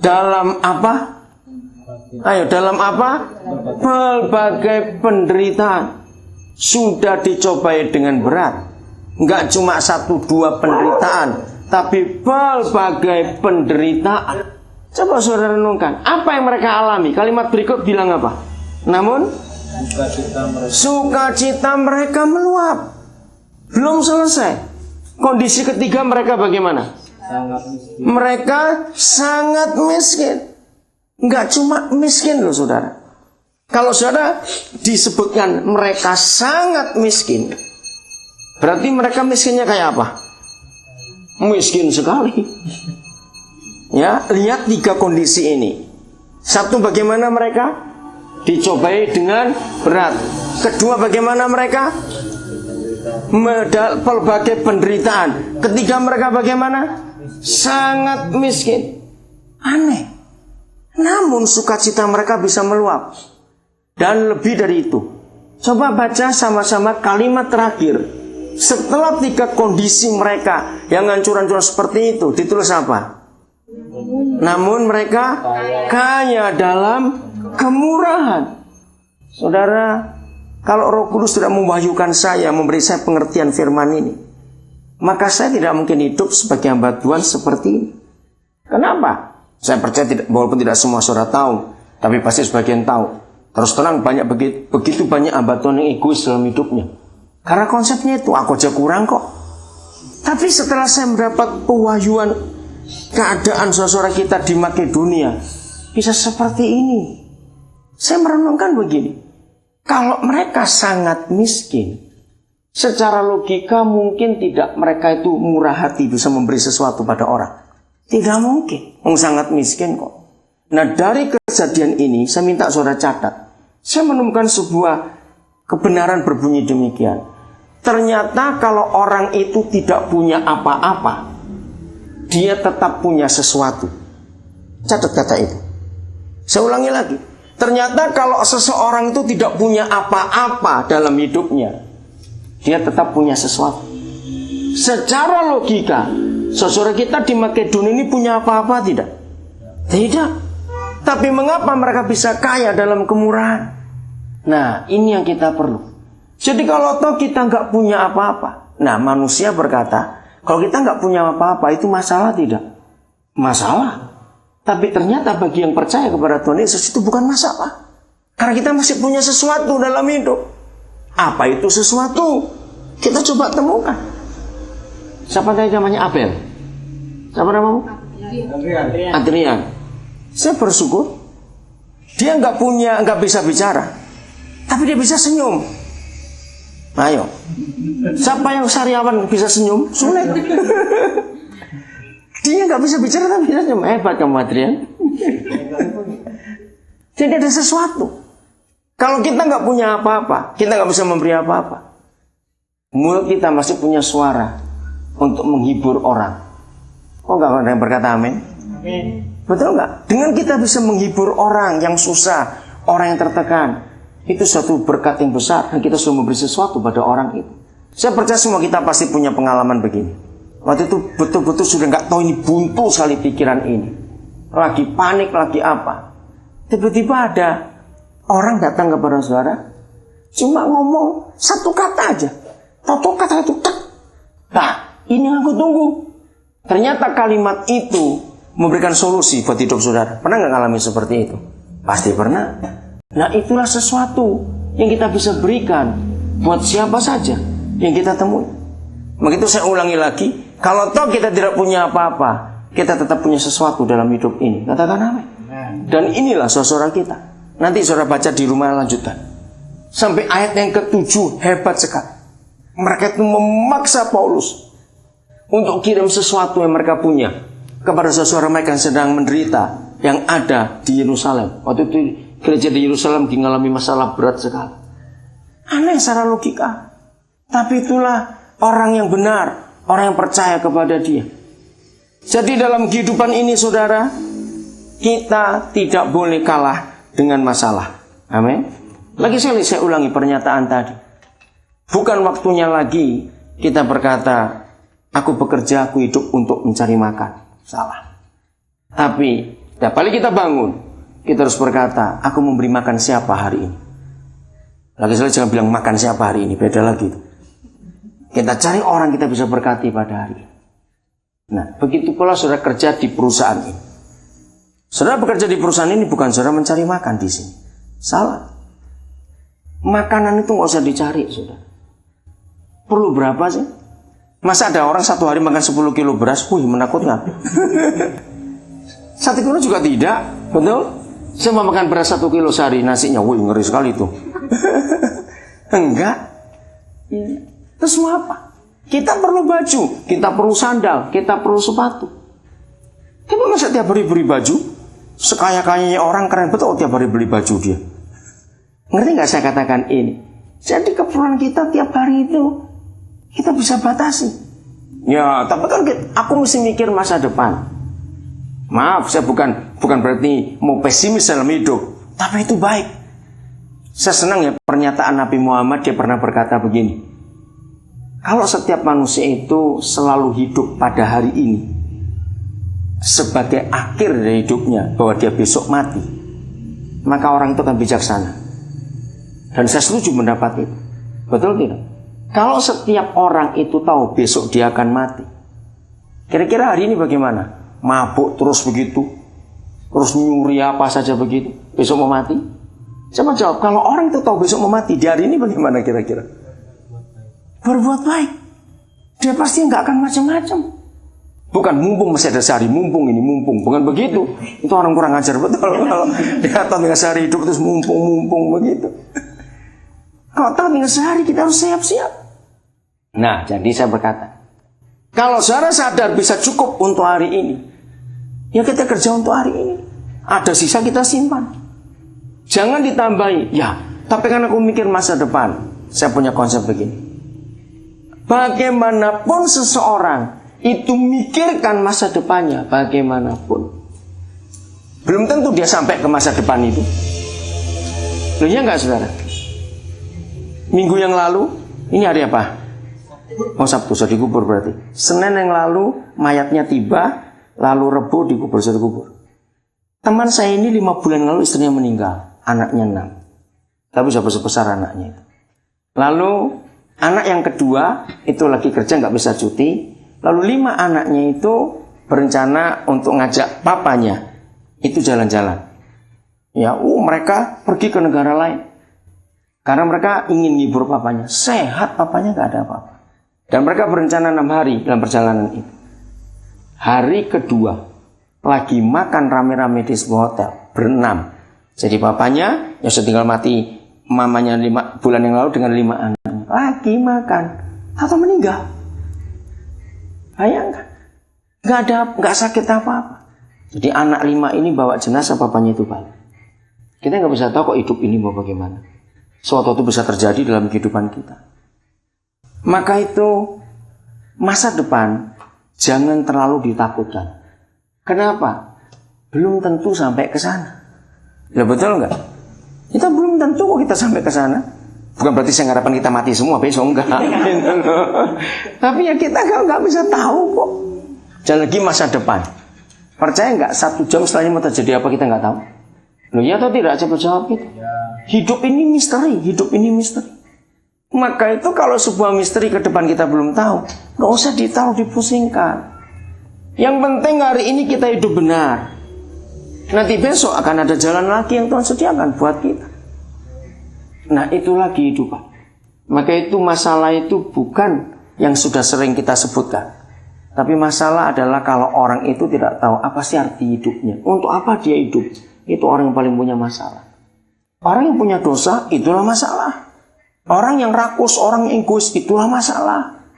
Dalam apa? Ayo, dalam apa? Berbagai penderitaan. Sudah dicobai dengan berat. Enggak cuma 1-2 penderitaan, tapi berbagai penderitaan. Coba saudara renungkan, apa yang mereka alami? Kalimat berikut bilang apa? Namun sukacita mereka meluap. Belum selesai. Kondisi ketiga mereka bagaimana? Mereka sangat miskin. Enggak cuma miskin loh saudara. Kalau saudara disebutkan mereka sangat miskin, berarti mereka miskinnya kayak apa? Miskin sekali. Ya, lihat 3 kondisi ini. Satu, bagaimana mereka dicobai dengan berat. Kedua, bagaimana mereka berbagai penderitaan. Ketiga, mereka bagaimana? Sangat miskin. Aneh. Namun sukacita mereka bisa meluap. Dan lebih dari itu, coba baca sama-sama kalimat terakhir. Setelah 3 kondisi mereka yang hancur-hancur seperti itu, ditulis apa? Namun mereka kaya dalam kemurahan. Saudara, kalau Roh Kudus tidak mewahyukan saya, memberi saya pengertian firman ini, maka saya tidak mungkin hidup sebagai hamba Tuhan seperti ini. Kenapa? Saya percaya walaupun tidak semua saudara tahu, tapi pasti sebagian tahu. Terus terang, begitu banyak hamba Tuhan yang egois dalam hidupnya. Karena konsepnya itu, aku aja kurang kok. Tapi setelah saya mendapat pewahyuan keadaan saudara kita di Makedonia bisa seperti ini, saya merenungkan begini. Kalau mereka sangat miskin, secara logika mungkin tidak mereka itu murah hati bisa memberi sesuatu pada orang. Tidak mungkin, sangat miskin kok. Nah, dari kejadian ini saya minta saudara catat. Saya menemukan sebuah kebenaran berbunyi demikian. Ternyata kalau orang itu tidak punya apa-apa, dia tetap punya sesuatu. Catat kata itu. Saya ulangi lagi. Ternyata kalau seseorang itu tidak punya apa-apa dalam hidupnya, dia tetap punya sesuatu. Secara logika, saudara kita di Makedonia ini punya apa-apa tidak? Tidak. Tapi mengapa mereka bisa kaya dalam kemurahan? Nah, ini yang kita perlu. Jadi kalau toh kita nggak punya apa-apa, nah manusia berkata, kalau kita nggak punya apa-apa itu masalah tidak? Masalah. Tapi ternyata bagi yang percaya kepada Tuhan Yesus itu bukan masalah. Karena kita masih punya sesuatu dalam hidup. Apa itu sesuatu? Kita coba temukan. Siapa tadi namanya Abel? Siapa namamu? Adrian. Saya bersyukur dia nggak bisa bicara, tapi dia bisa senyum. Ayo, siapa yang sariawan bisa senyum? Sulit. Dia nggak bisa bicara tapi bisa senyum. Hebat kamu Adrian. Jadi ada sesuatu. Kalau kita nggak punya apa-apa, kita nggak bisa memberi apa-apa. Mulut kita masih punya suara untuk menghibur orang. Kok nggak ada yang berkata amin? Betul nggak? Dengan kita bisa menghibur orang yang susah, orang yang tertekan, itu suatu berkat yang besar dan kita sudah memberi sesuatu pada orang itu. Saya percaya semua kita pasti punya pengalaman begini. Waktu itu betul-betul sudah nggak tahu, ini buntu sekali pikiran ini, lagi panik, lagi apa. Tiba-tiba ada orang datang kepada saudara, cuma ngomong satu kata aja, tahu kata itu, tak. Nah, ini yang aku tunggu. Ternyata kalimat itu memberikan solusi buat hidup saudara. Pernah nggak ngalami seperti itu? Pasti pernah. Nah, itulah sesuatu yang kita bisa berikan buat siapa saja yang kita temui. Begitu saya ulangi lagi, kalau toh kita tidak punya apa-apa, kita tetap punya sesuatu dalam hidup ini. Katakan amin. Dan inilah saudara kita. Nanti saudara baca di rumah, lanjutkan. Sampai ayat yang ke-7, hebat sekali. Mereka itu memaksa Paulus untuk kirim sesuatu yang mereka punya kepada saudara mereka yang sedang menderita, yang ada di Yerusalem. Waktu itu gereja di Yerusalem mengalami masalah berat sekali. Aneh secara logika. Tapi itulah orang yang benar, orang yang percaya kepada dia. Jadi dalam kehidupan ini saudara, kita tidak boleh kalah dengan masalah. Amin. Lagi sekali saya ulangi pernyataan tadi. Bukan waktunya lagi kita berkata, aku bekerja, aku hidup untuk mencari makan. Salah. Tapi Nah, balik kita bangun, kita harus berkata, aku memberi makan siapa hari ini? Lagi-lagi jangan bilang makan siapa hari ini, beda lagi itu. Kita cari orang kita bisa berkati pada hari ini. Nah, begitu pula saudara kerja di perusahaan ini. Saudara bekerja di perusahaan ini bukan saudara mencari makan di sini. Salah. Makanan itu nggak usah dicari, saudara. Perlu berapa sih? Masa ada orang satu hari makan 10 kilo beras? Menakutkan. 1 kilo juga tidak, betul? Saya mau makan beras 1 kilo sehari, nasinya, ngeri sekali itu. Enggak. Terus mau apa? Kita perlu baju, kita perlu sandal, kita perlu sepatu. Kita masa tiap hari beli baju? Sekaya-kayanya orang keren betul tiap hari beli baju dia. Ngerti nggak saya katakan ini? Jadi keperluan kita tiap hari itu kita bisa batasi. Ya, tapi kan aku mesti mikir masa depan. Maaf, saya bukan berarti mau pesimis dalam hidup, tapi itu baik. Saya senang ya pernyataan Nabi Muhammad, dia pernah berkata begini. Kalau setiap manusia itu selalu hidup pada hari ini sebagai akhir dari hidupnya, bahwa dia besok mati, maka orang itu akan bijaksana. Dan saya setuju mendapat itu. Betul tidak? Kalau setiap orang itu tahu besok dia akan mati, kira-kira hari ini bagaimana? Mabuk terus begitu, terus nyuri apa saja begitu, besok mau mati? Coba jawab, kalau orang itu tahu besok mau mati, di hari ini bagaimana kira-kira? Berbuat baik. Dia pasti nggak akan macam-macam. Bukan mumpung masih ada sehari, mumpung ini mumpung, bukan begitu. Itu orang kurang ajar betul. Kalau dia tahu dengan sehari hidup terus mumpung begitu. Kalau tahu dengan sehari kita harus siap-siap. Nah, jadi saya berkata, kalau saudara sadar bisa cukup untuk hari ini, ya kita kerja untuk hari ini. Ada sisa kita simpan. Jangan ditambahi. Ya, tapi kan aku mikir masa depan. Saya punya konsep begini. Bagaimanapun seseorang itu mikirkan masa depannya, bagaimanapun, belum tentu dia sampai ke masa depan itu. Loh ya enggak saudara? Minggu yang lalu, ini hari apa? Oh, Sabtu, sudah dikubur berarti. Senin yang lalu mayatnya tiba, lalu Rebo dikubur, sudah dikubur. Teman saya ini 5 bulan lalu istrinya meninggal, anaknya 6. Tapi sudah besar anaknya itu. Lalu anak yang kedua itu lagi kerja nggak bisa cuti. Lalu 5 anaknya itu berencana untuk ngajak papanya itu jalan-jalan. Ya, mereka pergi ke negara lain karena mereka ingin ngibur papanya. Sehat papanya nggak ada apa-apa. Dan mereka berencana 6 hari dalam perjalanan itu. Hari kedua lagi makan rame-rame di sebuah hotel berenam. Jadi papanya yang sudah tinggal mati mamanya 5 bulan yang lalu dengan 5 anaknya lagi makan atau meninggal. Bayangkan, nggak sakit apa-apa. Jadi anak 5 ini bawa jenazah papanya itu balik. Kita nggak bisa tahu kok hidup ini mau bagaimana. Suatu itu bisa terjadi dalam kehidupan kita. Maka itu masa depan jangan terlalu ditakutkan. Kenapa? Belum tentu sampai ke sana. Ya betul nggak? Kita belum tentu kok kita sampai ke sana. Bukan berarti saya ngharapkan kita mati semua besok, enggak. Tapi ya kita nggak bisa tahu kok. Dan lagi masa depan. Percaya nggak 1 jam setelahnya mau terjadi apa kita nggak tahu. Loh ya atau tidak? Coba jawab gitu. Hidup ini misteri, hidup ini misteri. Maka itu kalau sebuah misteri ke depan kita belum tahu, nggak usah dipusingkan. Yang penting hari ini kita hidup benar. Nanti besok akan ada jalan lagi yang Tuhan sediakan buat kita. Nah, itulah kehidupan. Maka itu masalah itu bukan yang sudah sering kita sebutkan. Tapi masalah adalah kalau orang itu tidak tahu apa sih arti hidupnya. Untuk apa dia hidup? Itu orang yang paling punya masalah. Orang yang punya dosa, itulah masalah. Orang yang rakus, orang yang egois, itulah masalah.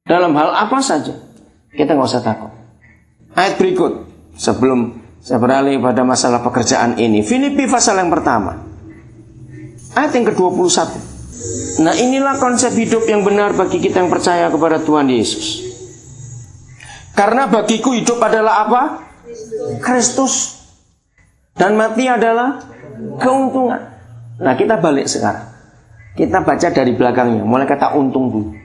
Dalam hal apa saja, kita nggak usah takut. Ayat berikut, sebelum saya beralih pada masalah pekerjaan ini. Filipi pasal yang pertama. Ayat yang ke-21. Nah, inilah konsep hidup yang benar bagi kita yang percaya kepada Tuhan Yesus. Karena bagiku hidup adalah apa? Kristus. Dan mati adalah keuntungan. Nah, kita balik sekarang. Kita baca dari belakangnya, mulai kata untung dulu.